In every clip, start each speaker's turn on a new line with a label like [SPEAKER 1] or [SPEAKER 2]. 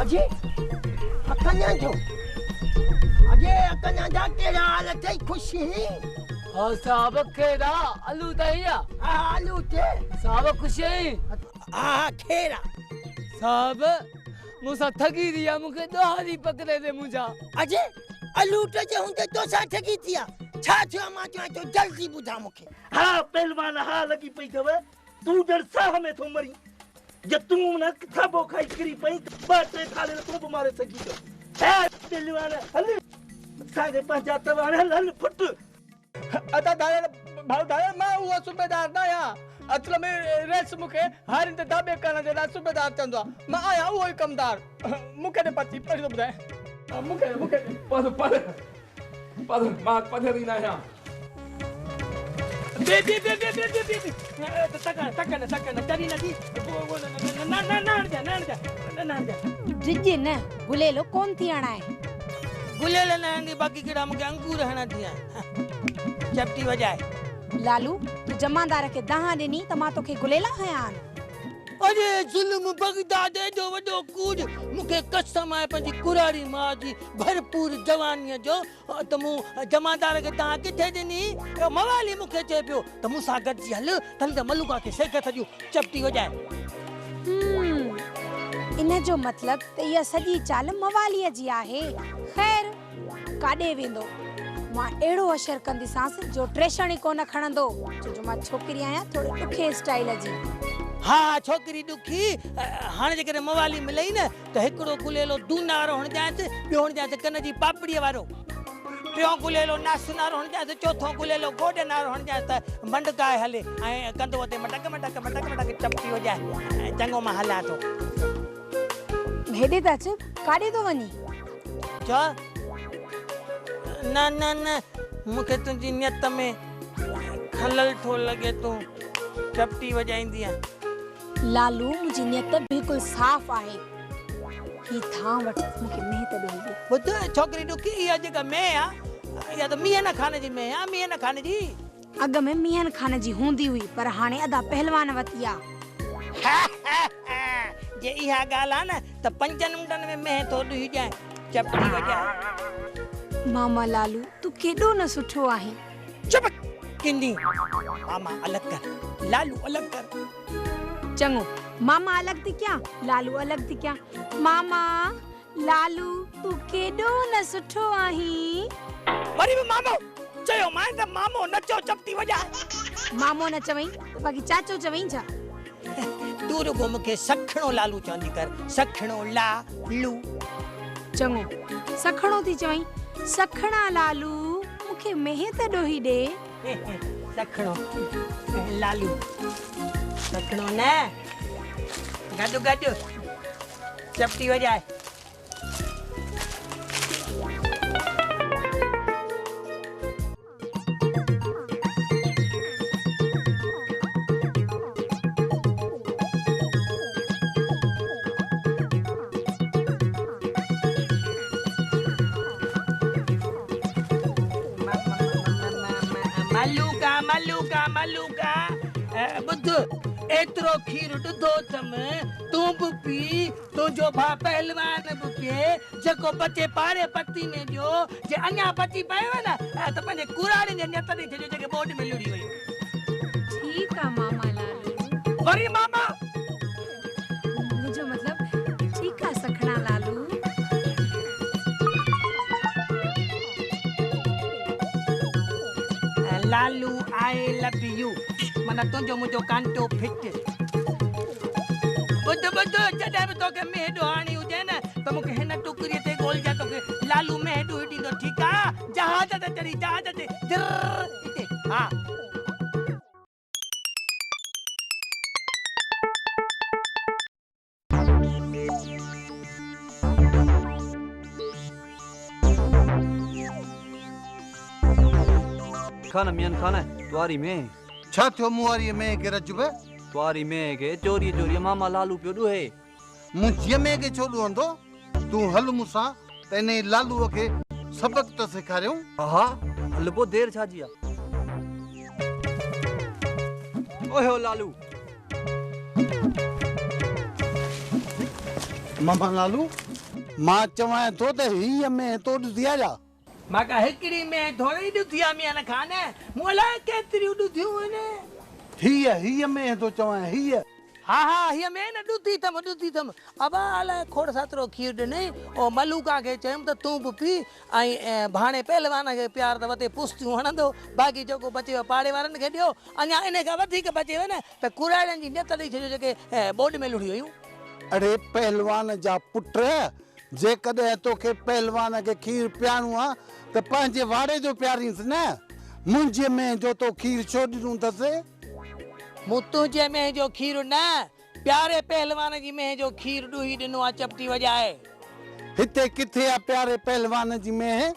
[SPEAKER 1] अजय अकन्या जो अजय अकन्या जा केड़ा हाल थई खुशी
[SPEAKER 2] हां साहब केड़ा आलू तैया
[SPEAKER 1] आलू ते
[SPEAKER 2] साहब खुशी
[SPEAKER 1] खेरा
[SPEAKER 2] साहब मुसा ठगी दिया मुके दोहारी पकड़े दे मुझा
[SPEAKER 1] अजय आलू ते जे हुंदे तो सा ठगी थिया छा थियो मां तो जल्दी बुधा मुके
[SPEAKER 3] हाँ पहलवान हाँ लगी पई थव तू जड़ साह में थो मरी जे तू न थबो खाई करी पई बाटे थाले तो भी मारे सकी तो है पहलवान हल सागे पंजा तवान हल फुट
[SPEAKER 2] अता दादा भाऊ दादा मां वो सूबेदार ना या असल में रेस मुके हर इंते दाबे करने जे सूबेदार चंदो मां आया वो ही कमदार मुके ने पति पर बुधाए मुके
[SPEAKER 4] पद मां पधरी ना या
[SPEAKER 3] दे तकन तरी नदी ना
[SPEAKER 5] जिजे न गुलेलो कौन थी आना है
[SPEAKER 1] गुलेल नंगी बाकी केड़ा मुके अंगूर हना थिया चपटी वजाए
[SPEAKER 5] लालू तू जमादार के दहा देनी त मां तोखे गुलेला हयान
[SPEAKER 1] अरे जुल्म बगदाद जो वडो कूद मुके कसम है पंजी कुरारी मां जी भरपूर जवानी जो त मु जमादार के ता किथे देनी मवाली मुके चे पियो त मुसा गजी हल तल त मलुका के सेक थजू चपटी वजाए
[SPEAKER 5] इन जो मतलब त या सजी चाल मवाली जी आहे खैर काडे वेंदो मां एड़ो असर कंदी सांस जो ट्रेशणी कोन खणंदो जो मां छोकरी आया थोड़े दुखे स्टाइल जी
[SPEAKER 1] हाँ छोकरी दुखी हाने जे करे मवाली मिलई न त एकड़ो गुलेलो दूनारो हण जात बियो हण जात कन जी पापड़ी वारो बियो गुलेलो नासनारो हण जात चौथो गुलेलो गोडे नारो हण जात मंडकाए हले ऐ कंदो ते मटक चपटी हो जाए चंगो मा हला तो
[SPEAKER 5] हेडे तच काडे तो वनी
[SPEAKER 1] चो ना मुके तुंजी नियत में खलल थो लगे तू चपटी वजाईंदी है
[SPEAKER 5] लालू मुझी नियत बिल्कुल साफ आहे ही था वट मुके मेहत दोगी
[SPEAKER 1] बुध छोकरी दुखी या जगह मैं आ या तो मियां ना खाने जी मैं आ मियां ना खाने जी
[SPEAKER 5] अग में मियां खाने जी होंदी हुई पर हाने अदा पहलवान वतिया
[SPEAKER 1] जे इहा गाला ना त पंचन मुंडन में मैं तो दुही जाए चपटी वजाए
[SPEAKER 5] मामा लालू तू केडो न सुठो आहे
[SPEAKER 1] चुप किंदी मामा अलग कर लालू अलग कर
[SPEAKER 5] चंगो मामा अलग थी क्या लालू अलग थी क्या मामा लालू तू केडो न सुठो आही
[SPEAKER 1] वरी भी मामो चयो मां त मामो नचो चपटी वजाए
[SPEAKER 5] मामो न चवई बाकी चाचो चवई छा
[SPEAKER 1] तू रुगो मुके सखणो लालू चंदी कर सखणो लालू
[SPEAKER 5] चंगो सखणो थी चवई सखणा लालू मुखे मेहत डोही दे
[SPEAKER 1] सखणो लालू सखणो न गडु चपटी वजाए मलूका बुध एतरो खीर दुधो तम तू पी तो जो भा पहलवान बुके जको बचे पारे पत्ती में जो जे अन्या पत्ती पायो ना त पने कुराड़ी ने नेत दे जो जके बोर्ड में लुड़ी वई
[SPEAKER 5] ठीक है मामा लालू
[SPEAKER 1] वरी मामा
[SPEAKER 5] मुझे मतलब ठीक है सखणा Lalu
[SPEAKER 1] Lalu I love you मना तुंजो मुजो कांटो फिट बुध जडे भी तोके मेडो हाणी हुजे न त मुके हिन टुकरी ते गोल जा तोके लालू मेडो हिडी दो ठीक आ जहाज ते चढ़ी जहाज ते जर इते हां
[SPEAKER 6] खाना मियान खाना त्वारी में
[SPEAKER 7] छा थियो मुआरी में के रजुबे
[SPEAKER 6] त्वारी में के चोरी मामा लालू पियो दुहे
[SPEAKER 7] मुझे में के छोड़ू हंदो तू हल मुसा तने लालू के सबक तो सिखारियो
[SPEAKER 6] हा हल पो देर छाजिया ओए हो लालू
[SPEAKER 7] मामा लालू मां चवां थो त हीअ में तो ॾिसी आजा
[SPEAKER 1] मां हिकिड़ी में थोड़ी ॾुधी आहे मियां खान मूं अलाए केतिरियूं ॾुधियूं आहिनि
[SPEAKER 7] हीअ में तो चवां हीअ
[SPEAKER 1] हा हा हीअ में न ॾुधी अथमि अब अलाए खोड़ सातिरो खीर ॾिनई ओ मलूका खे चयुमि त तूं बि पी ऐं भाणे पहलवान खे प्यार त वते पुश्तियूं हणंदो बाक़ी जेको बचेव पाड़े वारनि खे ॾियो अञा इन खां वधीक बचेव न त कुराड़नि जी नत ॾेई छॾियो जेके बोड में लुड़ी हुयूं
[SPEAKER 7] अड़े पहलवान जा पुट जेकॾहिं तोखे पहलवान खे खीर पियारणो आहे त पंहिंजे वाड़े जो पियारींसि न मुंहिंजे में जो तो खीर छो ॾिनूं अथसि
[SPEAKER 1] मूं तुंहिंजे में जो खीर न प्यारे पहलवान जी में जो खीर ॾुही ॾिनो आहे चपटी वॼाए
[SPEAKER 7] हिते किथे आहे प्यारे पहलवान जी में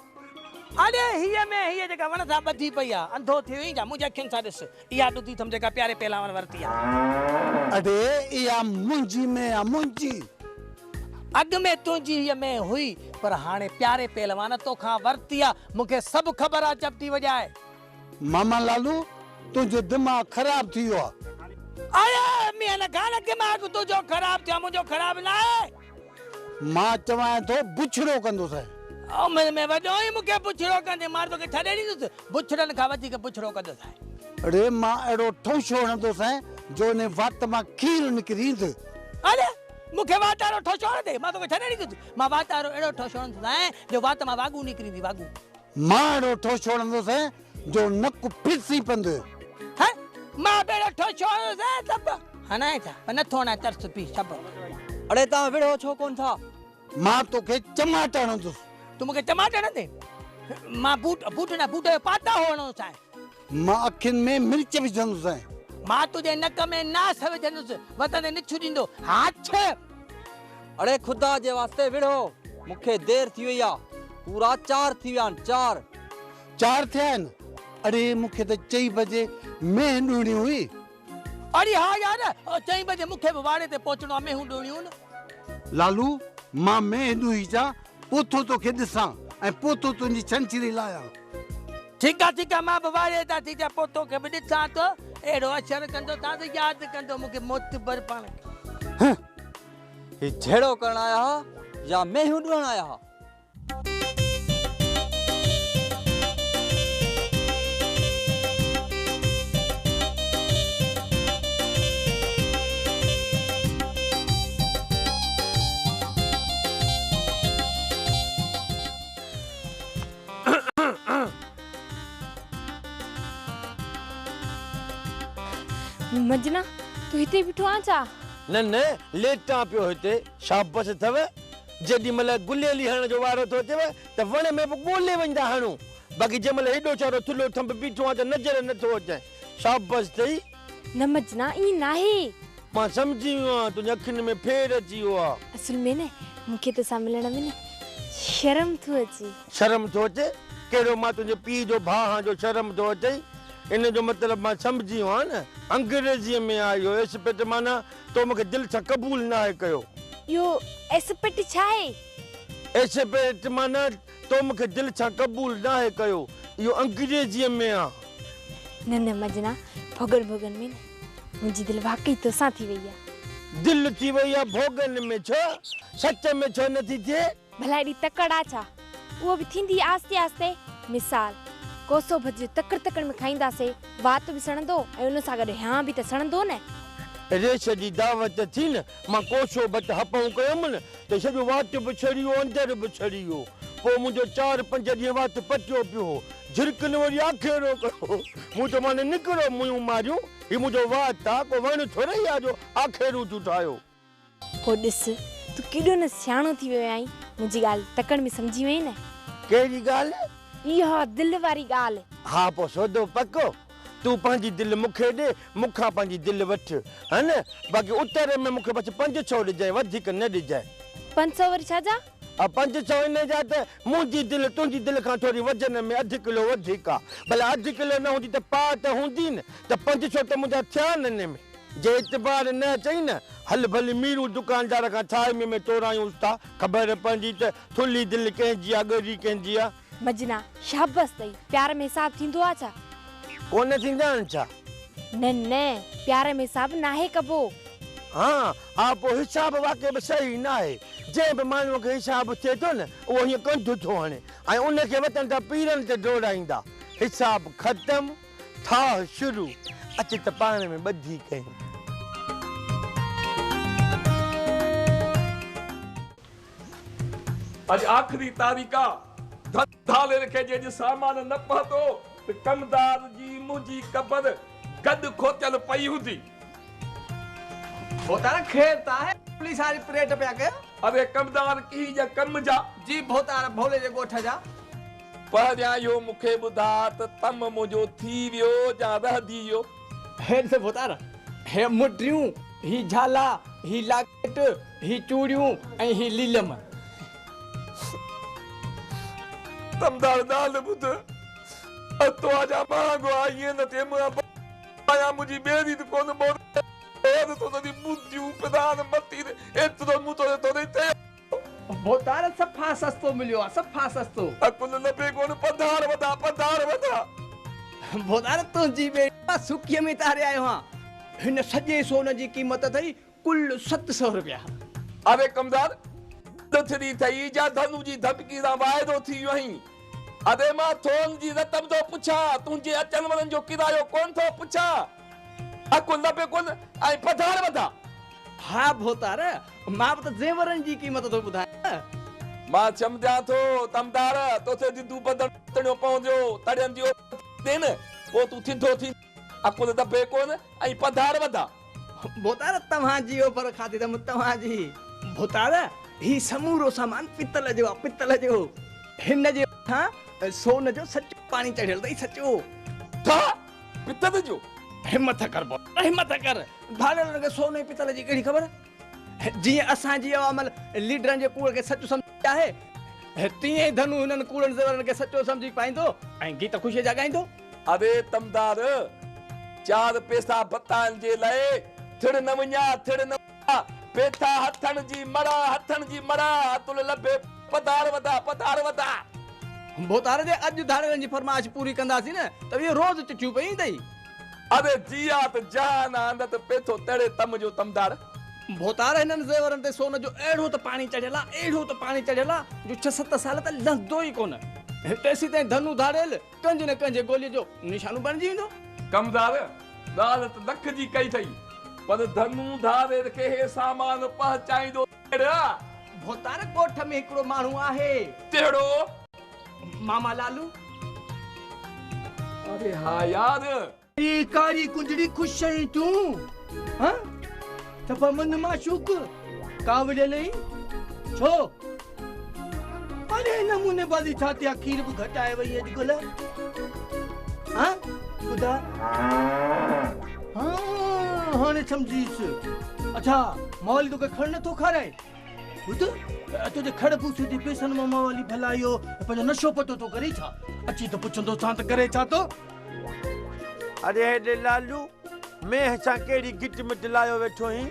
[SPEAKER 1] अरे हीअ जेका वण सां ॿधी पई आहे अंधो थी वई जा मुंहिंजे अखियुनि सां ॾिस इहा ॾुधी अथमि जेका प्यारे पहलवान वरिती आहे
[SPEAKER 7] अड़े इहा मुंहिंजी में आहे मुंहिंजी
[SPEAKER 1] अॻु में तुंहिंजी हीअ में हुई पर हाणे प्यारे पहलवान तोखां वरिती आहे मूंखे सभु ख़बर आहे चपटी वॼाए
[SPEAKER 7] मामा लालू तुंहिंजो दिमाग़ ख़राब थी वियो आहे
[SPEAKER 1] अरे मियां न गाना दिमाग़ तुंहिंजो ख़राब थियो मुंहिंजो ख़राब न आहे
[SPEAKER 7] मां चवां थो बुछड़ो कंदुसि
[SPEAKER 1] में वॾो ई मूंखे पुछड़ो कंदे मां तोखे छॾे ॾींदुसि बुछड़नि खां वधीक पुछड़ो कंदुसि
[SPEAKER 7] अड़े मां अहिड़ो ठोशो हणंदुसि जो इन वात मां खीर निकिरींदुसि
[SPEAKER 1] अरे मूंखे वातारो ठोशो हणंदे मां तोखे छॾे ॾींदुसि मां वातारो अहिड़ो ठोशो हणंदुसि जो वात मां वाॻू निकिरींदी वाॻू
[SPEAKER 7] मां अहिड़ो ठोशो हणंदुसि जो नकु फिसी पंदु
[SPEAKER 1] मां बेड़ो ठोशो हणंदुसि सभु हणाए था पर नथो हणाए तरस पी सभु
[SPEAKER 6] अड़े तव्हां विड़ो छो कोन था
[SPEAKER 7] मां तोखे चमाट हणंदुसि
[SPEAKER 1] तूं मूंखे टमाटर हणंदे मां बूट जो पाता हणो चाहे
[SPEAKER 7] मां अखियुनि में मिर्च विझंदुसि
[SPEAKER 1] मां तुंहिंजे नक में नास विझंदुसि वतन निछू ॾींदो हाथ
[SPEAKER 6] अड़े खुदा जे वास्ते विड़ो मूंखे देर थी वई आहे पूरा 4 थी विया आहिनि
[SPEAKER 7] 4 थिया आहिनि अड़े मूंखे त 4 बजे में ॾुणी हुई
[SPEAKER 1] अरे हा यार 4 बजे मूंखे बि वाड़े ते पहुचणो आहे मेहूं ॾुणियूं न
[SPEAKER 7] लालू मां में ॾुही जा पोथो तोखे ॾिसां ऐं पोथो तुंहिंजी छंछरी लायां
[SPEAKER 1] ठीकु आहे मां बि वाड़े तां थी जा पोतो खे बि ॾिसां थो अहिड़ो अशर कंदो तव्हां त यादि कंदो मूंखे मोतबर पाण
[SPEAKER 6] ही झेड़ो करण आया हा या मेहूं ॾुअण आया हा
[SPEAKER 8] मजना तू हिते बीठो आ छा
[SPEAKER 3] न लेटा पियो हिते शाबस अथव जेॾी महिल गुलेली हणण जो वारो थो अचेव त वण में बि ॻोल्हे वञदा हणूं बाक़ी जंहिं महिल हेॾो सारो थुल्हो थंब बीठो आहे त नज़र नथो अचे शाबस अथई
[SPEAKER 8] न मजना ई नाहे
[SPEAKER 3] मां सम्झी वियो आहियां तुंहिंजी अखियुनि में फेर अची वियो आहे
[SPEAKER 8] असल में न मूंखे तोसां मिलण में न शर्म थो अचे
[SPEAKER 3] शर्म थो अचे कहिड़ो मां तुंहिंजे पीउ जो भाउ जो शर्म थो अचे इन जो मतिलबु मां सम्झी वियो आहियां न अंग्रेजीअ में आयो एस्पेक्ट माना तो मूंखे दिलि सां क़बूल न आहे कयो
[SPEAKER 8] इहो एस्पेक्ट छा आहे
[SPEAKER 3] एस्पेक्ट माना तो मूंखे दिलि सां क़बूल न आहे कयो इहो अंग्रेजीअ में आहे
[SPEAKER 8] न मजना भोगन में न मुंहिंजी दिलि वाकई तोसां थी वई आहे
[SPEAKER 3] दिलि थी वई आहे भोगन में छो सच में छो नथी थिए
[SPEAKER 8] भला एॾी तकड़ आहे छा उहो बि थींदी आस्ते आस्ते मिसाल कोसो भॼ तकड़ में खाईंदासीं वात बि सड़ंदो ऐं उन सां गॾु हाँ बि त सड़ंदो न
[SPEAKER 3] रेश जी दावत थी न मां कोसो भट हपऊं कयुमि न त सॼो वात बि छड़ी वियो अंदरि बि छड़ी वियो पोइ मुंहिंजो 4-5 ॾींहं वात पटियो पियो झिरकनि वरी आखेड़ो कयो मूं त माने निकिरो मुंहिंजूं मारियूं हीउ मुंहिंजो वात आहे को वण थोरे ई आहे जो आखेड़ू तूं ठाहियो
[SPEAKER 8] पोइ ॾिस तूं केॾो न सियाणो थी वियो आहीं मुंहिंजी ॻाल्हि तकड़ में सम्झी वई न
[SPEAKER 3] कहिड़ी ॻाल्हि
[SPEAKER 8] इहा दिलि वारी ॻाल्हि
[SPEAKER 3] हा पोइ सौदो पको तूं पंहिंजी दिलि मूंखे ॾे मूंखां पंहिंजी दिलि वठि हा न बाक़ी उतर में मूंखे बसि 500 ॾिजांइ वधीक न ॾिजांइ
[SPEAKER 8] 500 वरी छाजा
[SPEAKER 3] 500 इन जा त मुंहिंजी दिलि तुंहिंजी दिलि खां थोरी वज़न में अधु किलो वधीक आहे भला अधु किलो न हूंदी त पाउ त हूंदी न त 500 त मुंहिंजा थिया न इन में जे एतबार न चई न हल भली मीरू दुकानदार खां थाए में तोरायूंसि था ख़बर पवंदी त थुल्ही दिलि कंहिंजी आहे ॻरी कंहिंजी आहे
[SPEAKER 8] मजना शाबस अथई प्यार में हिसाब थींदो आहे छा
[SPEAKER 3] कोन थींदा आहिनि छा
[SPEAKER 8] न प्यार में हिसाब नाहे कबो
[SPEAKER 3] हाँ पोइ हिसाब वाक़ई बि सही न आहे
[SPEAKER 9] जंहिं बि माण्हूअ खे हिसाब थिए थो न उहो हीअं कंधु थो हणे ऐं उनखे वतन था पीरनि ते दौड़ाईंदा हिसाब ख़तमु थाह शुरू अच त पाण में ॿधी कयूं
[SPEAKER 4] आज आखिरी तारीख़ आहे धंधाले खे जे सामान न पहुतो त कमदार जी मुंहिंजी कबर गॾु खोतियल पई हूंदी
[SPEAKER 2] भोतारा खेर ता है पुलिस वारी परेड पिया कयो
[SPEAKER 4] अरे कमदार की जा कम जा
[SPEAKER 2] जी भोतारा भोले जे ॻोठ जा
[SPEAKER 4] पहिरियां इहो मूंखे ॿुधा त तम मुंहिंजो थी वियो या रहंदी वियो
[SPEAKER 2] हे ॾिस भोतारा हे मुटियूं ही झाला ही लाकेट ही चूड़ियूं ऐं ही लीलम
[SPEAKER 4] तमदार नाल ॿुध अतो आजा मांगो आईए न ते आया मुंहिंजी ॿेड़ी त कोन मोड़ तो नदी बुद्धियूं प्रधान मंत्री एतिरो मूं तो थे
[SPEAKER 2] भोतारा सफ़ा सस्तो मिलियो आहे सफ़ा सस्तो
[SPEAKER 4] अकुल न पे कोन पधार वधा
[SPEAKER 2] भोतारा तुंहिंजी ॿेड़ी सुकीअ में तारे आयो आहियां हिन सॼे सोन जी क़ीमत अथई कुल 700 रुपया
[SPEAKER 4] अरे कमदार दथड़ी थई जा धनु जी धमकी दा वायदो थी वही अरे मां थोन जी रतम तो पुछा तुंहिंजे अचन वञण जो किरायो कोन थो पुछा अकुल न पे कोन ऐं पधार वधा
[SPEAKER 2] हा भोतारा मां त जेवरनि जी क़ीमत थो ॿुधायां
[SPEAKER 4] मां चमदा थो तमदार तोखे दिदू बदणो पवंदो तड़ियन जो दिन पो तू थिंदो थी अकुल न पे कोन ऐं पधार वधा
[SPEAKER 2] भोतारा तव्हांजी ओपर खाती त तव्हांजी भोतारा ही समूरो सामान पितल जो पितल जो हिन जे हां सोन जो सच्चो पानी चढ़ियल अथई सच्चो
[SPEAKER 4] था पितल जो
[SPEAKER 2] हिम्मत कर हिम्मत कर भाड़े के सोने पितल जी कहिड़ी ख़बर जीअं असांजी अवामल लीडरनि जे कूड़ खे सचो सम्झी आहे तीअं ई धनु हिननि कूड़नि ज़ेवरनि खे सचो सम्झी पाईंदो ऐं गीत ख़ुशीअ जा ॻाईंदो
[SPEAKER 4] अरे तमदार चार पैसा बताइण जे लाइ थिड़ न वञा पेठा हथन जी मरा तुल लभे पधार वधा
[SPEAKER 2] भोतार जे अॼु धाड़नि जी फरमाइश पूरी कंदासीं न त इहो रोज़ चिठियूं पई ईंदई
[SPEAKER 4] अरे जिया त जान आंदत पेथो तड़े तम जो तमदार
[SPEAKER 2] भोतार हिननि ज़ेवरनि ते सोन जो अहिड़ो त पाणी चढ़ियल आहे जो 6-7 साल त लहंदो ई कोन तेसीं ताईं धनु धाड़ियल कंज न कंज गोलीअ जो निशानो बणिजी वेंदो
[SPEAKER 4] कमदार ॻाल्हि त लख जी कई थई पर धनु धारे खे हे सामान पहुचाईंदो
[SPEAKER 2] भोतार कोठ में हिकिड़ो माण्हू आहे
[SPEAKER 4] तेड़ो
[SPEAKER 2] मामा लालू
[SPEAKER 4] अरे हा यार
[SPEAKER 3] ये कारी कुंजड़ी खुश है तू हां तपा मन माशूक कावड़े लई छो अरे नमूने बाजी छाती आखिर भी घटाए वई अजकल हां खुदा हां हाने समझीस अच्छा मौली तो के खड़ न तो खाराए बुध तुझे खड़ पूछी थी पेसन मामा वाली भलायो पर नशो पतो तो करे छा अची तो पुछंदो छा त करे छा तो
[SPEAKER 9] अरे हेॾे लालू मैं असां कहिड़ी गिट में लायो वेठो ही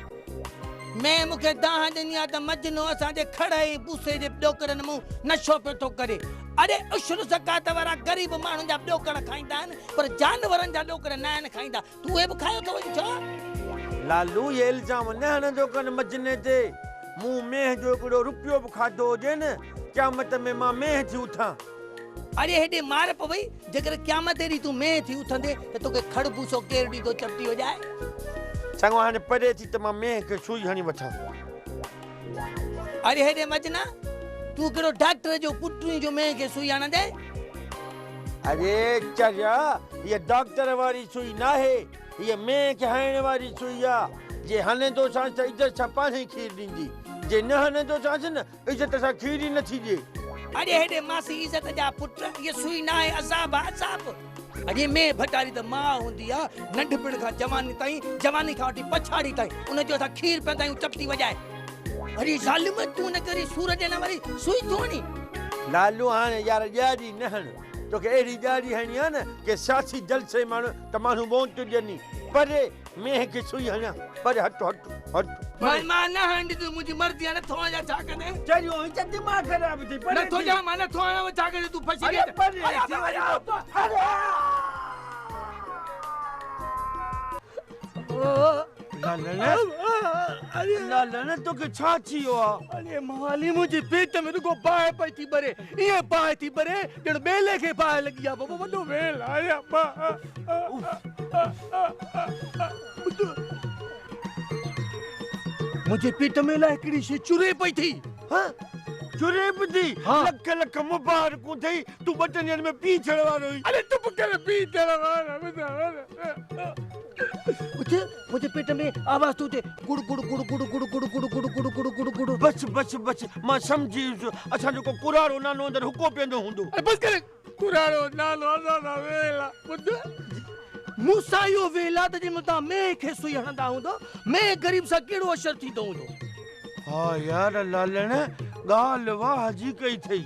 [SPEAKER 1] मैं मूंखे दाह ॾिनी आहे त मजनो असांजे खड़ ऐं बूसे जे ॾोकरनि मूं नशो पियो थो करे अरे उशर ज़कात वारा ग़रीब माण्हुनि जा ॾोकर खाईंदा आहिनि पर जानवरनि जा ॾोकर न आहिनि खाईंदा तूं उहे बि खायो अथव छा
[SPEAKER 9] लालू ये इल्ज़ाम न हणंदो कनि मजने ते मूं मेंह जो हिकिड़ो रुपयो बि खाधो हुजे न क़यामत में मां मेंह थी उठां
[SPEAKER 1] अरे हेॾे मार पवई जेकर क़यामत ॾींहुं तूं मेंह थी उथंदे त तोखे खड़ बूसो केरु ॾींदो चपटी वॼाए
[SPEAKER 9] चङो हाणे परे थी त मां मेंह खे सुई हणी वठां
[SPEAKER 1] अरे हेॾे मजना तूं कहिड़ो डॉक्टर जो पुटरी जो मेंह खे सुई हणंदे
[SPEAKER 9] अरे चरिया ये डॉक्टर वारी सुई नाहे ये मेंह खे हणण वारी सुई आहे जे हणे तो सांस त इज़त सां पाण ई खीर ॾींदी जे न हणे तो सांस न इज़त सां खीर ई नथी ॾे
[SPEAKER 1] अरे हेॾे मासी इज़त जा पुट ये सुई नाहे अज़ाब अॼु में भटारी त मां हूंदी आहे नंढपिण खां जवानी ताईं जवानी खां वठी पछाड़ी ताईं उन जो असां खीर पीअंदा आहियूं चपटी वॼाए अरे ज़ालिम तूं न करी सूर ॾे न वरी सुई थो हणी
[SPEAKER 9] लालू हाणे यार ॾियारी न हण तोखे अहिड़ी ॾियारी हणी आहे न की सियासी जलसे माण्हू त माण्हू वोट ॾियनि परे मेंह खे सुई हणा परे हट
[SPEAKER 1] मां न हणंदी तूं मुंहिंजी मर्ज़ी आहे न थोड़ा जा छा कंदे
[SPEAKER 9] चरियो हिते दिमाग़ ख़राब थी
[SPEAKER 1] न थो जा मां न थो हणां छा कंदे तूं फसी
[SPEAKER 9] लालन तो के छा छियो आ
[SPEAKER 2] अरे माली मुझे पेट में रुको बाहे पई थी बरे ये बाहे थी बरे जण बेले के बाहे लगी आ बाबा वडो वेल आया बा मुझे पेट में लाकड़ी से चुरे पई थी
[SPEAKER 9] हां चुरे बुधी
[SPEAKER 2] हाँ।
[SPEAKER 9] लख लख मुबारकू थई तू बटन में पी छड़वा रही
[SPEAKER 2] अरे तुम करे पी चढ़वा मुझे पेट में आवाज तो थे गुड़ गुड़ गुड़ गुड़ गुड़ गुड़ गुड़ गुड़ गुड़ गुड़ गुड़ गुड़
[SPEAKER 9] बस बस बस मां समझी अच्छा जो कुरारो नानो अंदर हुको पेंदो हुंदो
[SPEAKER 2] अरे बस करे कुरारो नालो ना वेला बुध मूसा यो वेला त जे मता मैं खे सुई हणंदा हुंदो मैं गरीब सा केड़ो असर थी दऊं दो
[SPEAKER 9] हाँ यार लालन गाल वाह जी कई थई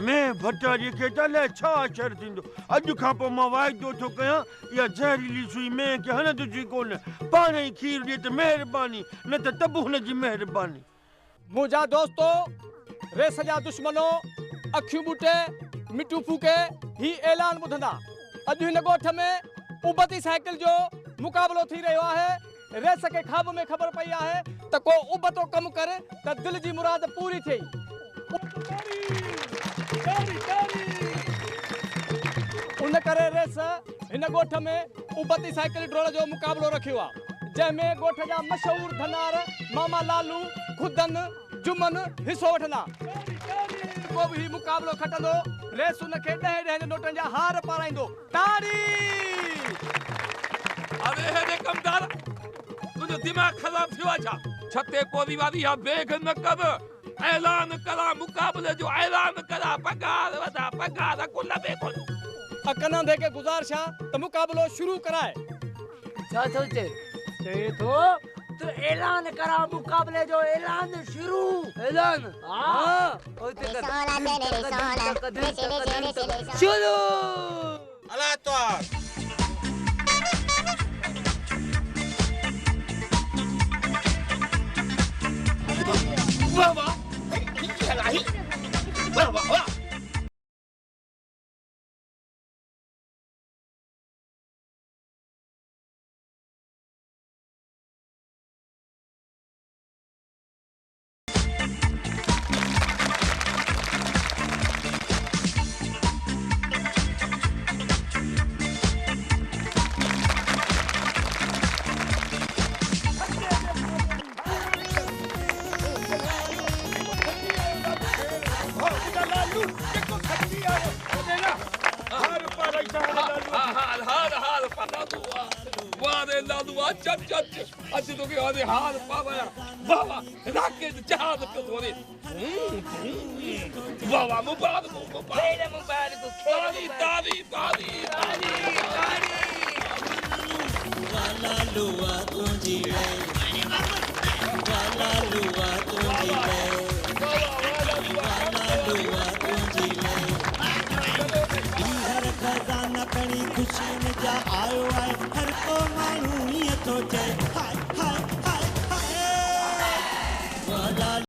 [SPEAKER 9] मैं भटारी के तले छा असर थींदो अज खां पो मां वाइदो थो कया या जहरीली सुई मैं के हन तुझी कोन पाणे ही खीर दे त मेहरबानी न त तब हुन जी मेहरबानी
[SPEAKER 2] मुझा दोस्तों रे सजा दुश्मनों अखियूं बूटे मिट्टू फूके ही ऐलान ॿुधंदा अॼु हिन ॻोठ में उबती साइकिल जो मुक़ाबलो थी रहियो आहे रेस के ख़्वाब में ख़बर पई आहे त को उबतो कम करे त दिल जी मुराद पूरी थिए उन करे रेस हिन ॻोठ में उबती साइकिल ड्रोड़ जो मुक़ाबलो रखियो आहे जंहिंमें ॻोठ जा मशहूर धनार मामा लालू खुदन जुमन हिस्सो वठंदा को भी मुक़ाबलो खटंदो रेस उन खे 10 जे नोटनि जा हार पाराईंदो ताड़ी
[SPEAKER 4] अरे हे कमदार तुझो दिमाग खराब थियो छा छते कोरी वाली या बेग न कर ऐलान करा मुकाबले जो ऐलान करा पगार वदा पगार को लबे को
[SPEAKER 2] अकना दे के गुजारिशा त मुक़ाबलो शुरू कराए
[SPEAKER 1] छा सोचे तो ऐलान करा मुकाबले जो ऐलान शुरू ऐलान हां शुरू
[SPEAKER 10] अला तो
[SPEAKER 3] वाह वाह चलाई वाह वाह वाह
[SPEAKER 4] अच्छी तो के आदे हाल पावा वाह वाह राकेश जहाज पे थोड़े वाह वाह मुबारक मुबारक ताली ताली ताली ताली वाला लुआ तुझी रे वाला लुआ तुझी रे वाला लुआ तुझी रे
[SPEAKER 11] हर खजाना कणी खुशी में जा आयो है हर को मालूम